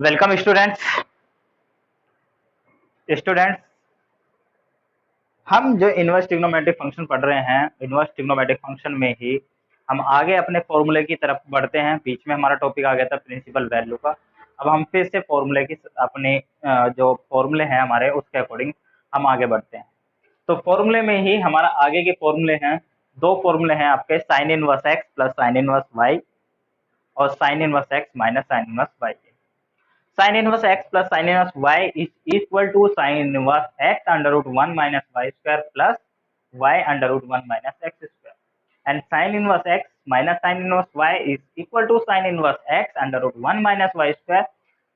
Welcome students. हम जो inverse trigonometric function पढ़ रहे हैं, इनवर्स ट्रिग्नोमेट्रिक फंक्शन में ही हम आगे अपने फॉर्मूले की तरफ बढ़ते हैं। बीच में हमारा टॉपिक आ गया था प्रिंसिपल वैल्यू का। अब हम फिर से फॉर्मूले की अपने जो फॉर्मूले हैं हमारे उसके अकॉर्डिंग हम आगे बढ़ते हैं। तो फॉर्मूले में ही हमारा आगे के फॉर्मूले हैं, दो फॉर्मूले हैं आपके, sine inverse x plus sine inverse y और sine inverse x minus sine inverse y. sin inverse x plus sin inverse y is equal to sin inverse x under root 1 minus y square plus y under root 1 minus x square, and sin inverse x minus sin inverse y is equal to sin inverse x under root 1 minus y square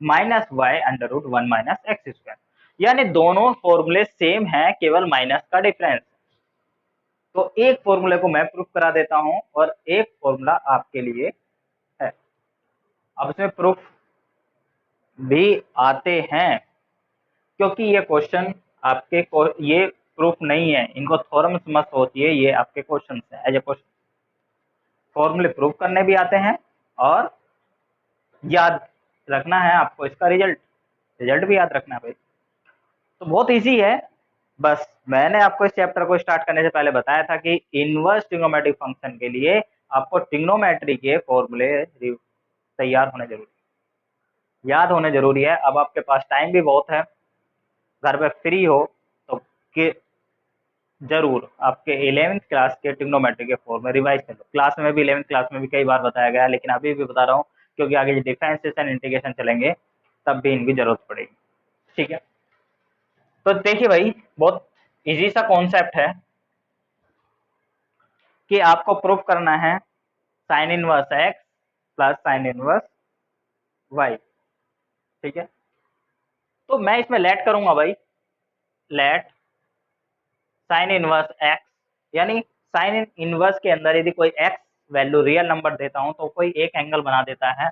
minus y under root 1 minus x square। यानी दोनों फॉर्मूले same हैं, केवल minus का difference. तो एक फॉर्मूले को मैं प्रूफ करा देता हूं और एक फॉर्मूला आपके लिए है। अब इसमें प्रूफ भी आते हैं, क्योंकि ये क्वेश्चन आपके ये प्रूफ नहीं है, इनको थ्योरम्स मत सोचिए, ये आपके क्वेश्चन है। एज ए क्वेश्चन फॉर्मूले प्रूफ करने भी आते हैं और याद रखना है आपको इसका रिजल्ट भी याद रखना है भाई। तो बहुत इजी है। बस मैंने आपको इस चैप्टर को स्टार्ट करने से पहले बताया था कि इनवर्स ट्रिग्नोमेट्रिक फंक्शन के लिए आपको ट्रिग्नोमेट्री के फॉर्मूले तैयार होने जरूरी, याद होने जरूरी है। अब आपके पास टाइम भी बहुत है, घर पे फ्री हो तो कि जरूर आपके 11th क्लास के ट्रिग्नोमेट्री के फॉर्मूले रिवाइज कर लो। क्लास में भी 11th क्लास में भी कई बार बताया गया है, लेकिन अभी भी बता रहा हूँ क्योंकि आगे डिफरेंशिएशन इंटीग्रेशन चलेंगे तब भी इनकी जरूरत पड़ेगी। ठीक है, तो देखिए भाई, बहुत इजी सा कॉन्सेप्ट है कि आपको प्रूफ करना है sine inverse x plus sine inverse y. ठीक है, तो मैं इसमें लेट करूंगा भाई, लेट साइन इनवर्स एक्स, यानी साइन इनवर्स के अंदर यदि कोई एक्स वैल्यू रियल नंबर देता हूं तो कोई एक एंगल बना देता है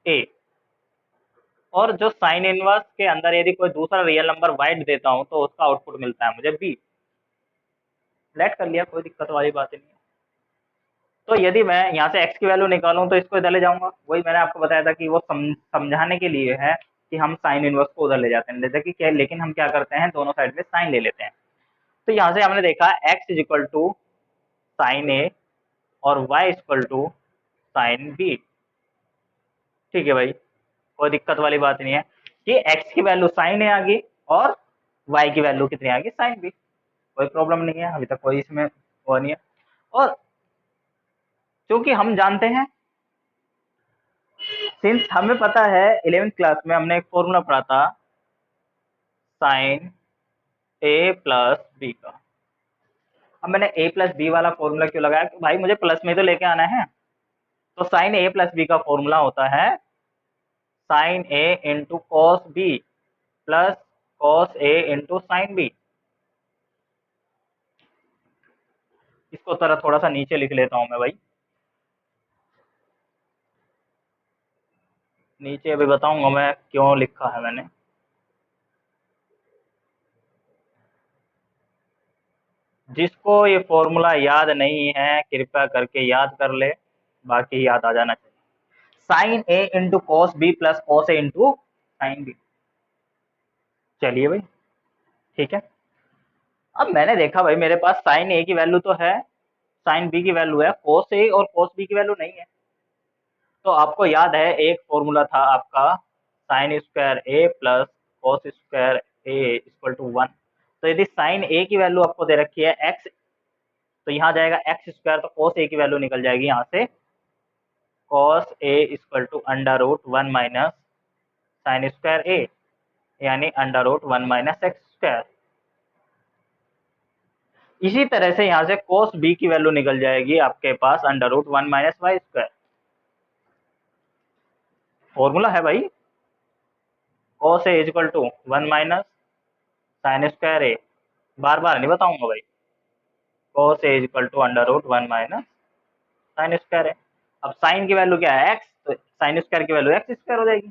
ए, और जो साइन इनवर्स के अंदर यदि कोई दूसरा रियल नंबर वाइड देता हूं तो उसका आउटपुट मिलता है मुझे बी। लेट कर लिया, कोई दिक्कत वाली बात नहीं है। तो यदि मैं यहाँ से x की वैल्यू निकालूं तो इसको इधर ले जाऊंगा, वही मैंने आपको बताया था कि वो समझाने के लिए है कि हम साइन इनवर्स को उधर ले जाते हैं, जैसे कि क्या, लेकिन हम क्या करते हैं दोनों साइड में साइन ले लेते हैं। तो यहाँ से हमने देखा x is equal to sine a और y is equal to sine b. ठीक है भाई, कोई दिक्कत वाली बात नहीं है कि x की वैल्यू साइन ए आ गई और y की वैल्यू कितनी आ गई, साइन बी। कोई प्रॉब्लम नहीं है, अभी तक कोई इसमें वो नहीं है। और क्योंकि हम जानते हैं, सिंस हमें पता है 11th क्लास में हमने एक फॉर्मूला पढ़ा था साइन ए प्लस बी का। अब मैंने ए प्लस बी वाला फॉर्मूला क्यों लगाया, कि भाई मुझे प्लस में तो लेके आना है। तो साइन ए प्लस बी का फॉर्मूला होता है sine a into cos b plus cos a into sine b. इसको तरह थोड़ा सा नीचे लिख लेता हूं मैं भाई, नीचे अभी बताऊंगा मैं क्यों लिखा है मैंने। जिसको ये फॉर्मूला याद नहीं है कृपया करके याद कर ले, बाकी याद आ जाना चाहिए। Sine a into cos b plus cos a into sine b. चलिए भाई, ठीक है। अब मैंने देखा भाई मेरे पास साइन ए की वैल्यू तो है, साइन बी की वैल्यू है, कोस ए और कोस बी की वैल्यू नहीं है। तो आपको याद है एक फॉर्मूला था आपका sine square a plus cos square a equal to 1। तो यदि साइन ए की वैल्यू आपको दे रखी है एक्स, तो यहाँ जाएगा एक्स स्क्वायर, तो कॉस ए की वैल्यू निकल जाएगी यहाँ से cos a equal to under root 1 minus sine square a, यानी under root 1 minus x square. इसी तरह से यहाँ से cos b की वैल्यू निकल जाएगी आपके पास under root 1 minus y square. Formula है भाई, cos a equal to 1 minus sine square a, बार बार नहीं बताऊंगा भाई, cos a equal to under root 1 minus sine square a. अब साइन की वैल्यू क्या है x, तो साइन स्क्वायर की वैल्यू एक्स स्क्वायर हो जाएगी।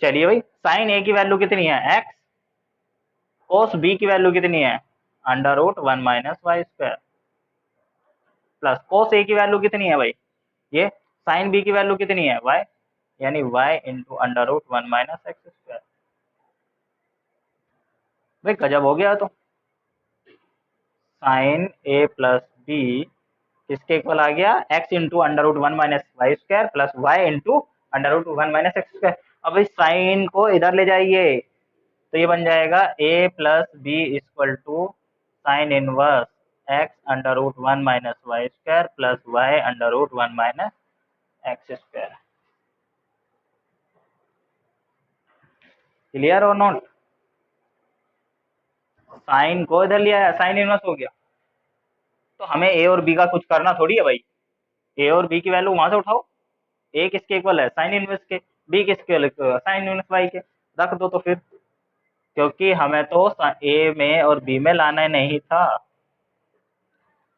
चलिए भाई, साइन a की वैल्यू कितनी है x, cos b की वैल्यू कितनी है under root 1 minus y square, plus cos a की वैल्यू कितनी है भाई, ये साइन बी की वैल्यू कितनी है y, यानी y into under root 1 minus x square. भाई गजब हो गया। तो साइन ए प्लस बी किसके इक्वल आ गया, x into under root 1 minus y square plus y into under root 1 minus x square. अब इस साइन को इधर ले जाइए तो ये बन जाएगा a plus b equal to sine inverse x under root 1 minus y square plus y under root 1 minus x square. Clear और नॉट? साइन को इधर लिया है, साइन इनवर्स हो गया। तो हमें ए और बी का कुछ करना थोड़ी है भाई, ए और बी की वैल्यू वहां से उठाओ। ए किसके इक्वल है, साइन इनवर्स के, बी किसके इक्वल, साइन इनवर्स वाई के, रख दो। तो फिर क्योंकि हमें तो ए में और बी में लाना नहीं था,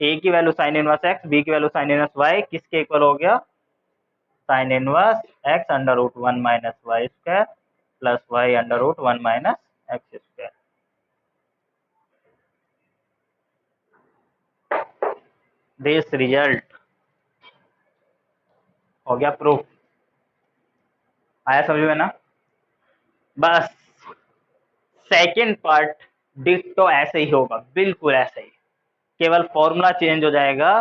ए की value sine inverse x, b की वैल्यू साइन इनवर्स वाई, किसके इक्वल हो गया, sine inverse x under root 1 minus y square plus y under root 1 minus x square. This result हो गया प्रूफ। आया समझ में ना? बस सेकेंड पार्ट डिट्टो ऐसे ही होगा, बिल्कुल ऐसे ही, केवल फॉर्मूला चेंज हो जाएगा।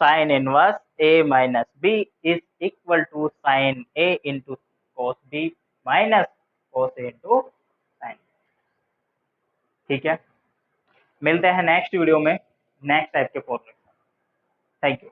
Sine inverse a minus b is equal to sine a into cos b minus cos a into sine. ठीक है, मिलते हैं नेक्स्ट वीडियो में नेक्स्ट टाइप के फॉर्मूले। Thank you.